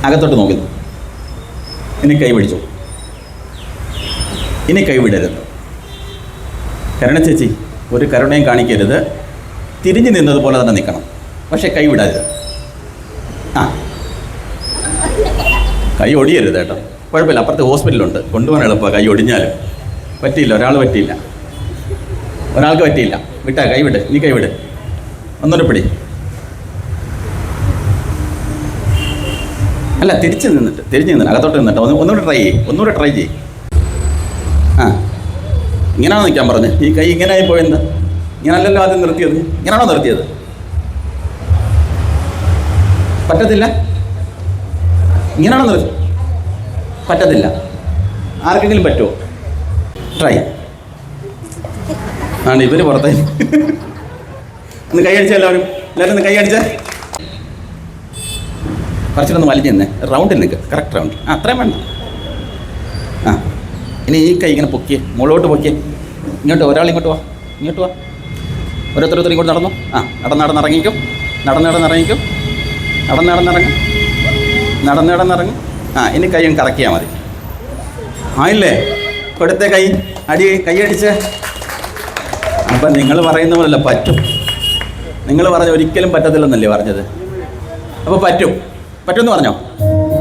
അകത്തോട്ട് നോക്കുന്നു. ഇനി കൈ പിടിച്ചു. ഇനി കൈ വിടരുത്. കരുണ ചേച്ചി, ഒരു കരുണയും കാണിക്കരുത്. തിരിഞ്ഞു നിന്നതുപോലെ തന്നെ നിൽക്കണം. പക്ഷേ കൈ വിടരുത്. ആ, കൈ ഒടിയരുത് കേട്ടോ. കുഴപ്പമില്ല, അപ്പുറത്ത് ഹോസ്പിറ്റലുണ്ട്, കൊണ്ടുപോകാൻ എളുപ്പമാണ്. കൈ ഒടിഞ്ഞാലും പറ്റിയില്ല, ഒരാൾക്ക് പറ്റിയില്ല. വിട്ടാ, കൈ വിട്, നീ കൈ വിട്. ഒന്നുകൂടെ പിടി. അല്ല, തിരിഞ്ഞ് നിന്നിട്ട് അകത്തോട്ട് നിന്നിട്ട് ഒന്നുകൂടെ ട്രൈ ചെയ്യ്. ആ, ഇങ്ങനെയാണോ നിൽക്കാൻ പറഞ്ഞത്? ഈ കൈ ഇങ്ങനെ ആയി പോയെന്താ? ഇങ്ങനല്ലല്ലോ ആദ്യം നിർത്തിയത്. ഇങ്ങനെയാണോ നിർത്തിയത്? പറ്റത്തില്ല. ഇങ്ങനെയാണോ നിർത്തി? പറ്റത്തില്ല. ആർക്കെങ്കിലും പറ്റുമോ? ട്രൈ ആണ്. ഇവർ പുറത്തേ ഒന്ന് കൈ അടിച്ചാൽ എല്ലാവരും ഒന്ന് കൈ അടിച്ചാൽ. കുറച്ചിട്ടൊന്ന് വലിഞ്ഞു തന്നെ റൗണ്ടിൽ നിൽക്കുക. Correct round. ആ, അത്രയും വേണ്ട. ആ, ഇനി ഈ കൈ ഇങ്ങനെ പൊക്കിയേ, മുകളിലോട്ട് പൊക്കിയേ. ഒരാൾ ഇങ്ങോട്ട് വാ. ഓരോരുത്തർ ഇങ്ങോട്ട് നടന്നു. ആ, നടന്നിറങ്ങിക്കും. നടന്നിറങ്ങും. ആ, ഇനി കൈ കറക്കിയാൽ മതി. ആയില്ലേ? കൊടുത്തേ കൈ അടിച്ച്. അപ്പം നിങ്ങൾ പറയുന്ന പോലല്ല, പറ്റും. നിങ്ങൾ പറഞ്ഞ ഒരിക്കലും പറ്റത്തില്ലെന്നല്ലേ പറഞ്ഞത്? അപ്പോൾ പറ്റുമെന്ന് പറഞ്ഞോ?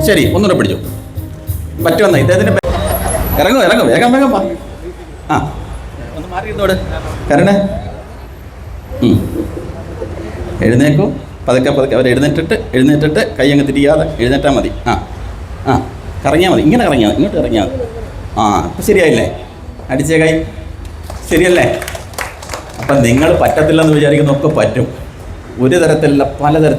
ശരി, ഒന്നുകൂടെ പിടിച്ചു. പറ്റുമെന്ന ഇദ്ദേഹത്തിൻ്റെ ഇറങ്ങും, വേഗം വാ. ആ, ഒന്ന് മാറി ഇരുന്നോട് കരണേ. എഴുന്നേക്കും. പതുക്കെ അവർ എഴുന്നേറ്റിട്ട് കൈ അങ്ങ് തിരിയാതെ എഴുന്നേറ്റാൽ മതി. ആ, കറങ്ങിയാൽ മതി. ഇങ്ങനെ കറങ്ങിയാൽ മതി, ഇങ്ങോട്ട് കറങ്ങിയാൽ മതി. ആ, അപ്പം ശരിയായില്ലേ? അടിച്ചേ കൈ ശരിയല്ലേ? അപ്പം നിങ്ങൾ പറ്റത്തില്ലെന്ന് വിചാരിക്കുന്നതൊക്കെ പറ്റും. ഒരു തരത്തിലല്ല, പലതരത്തിൽ.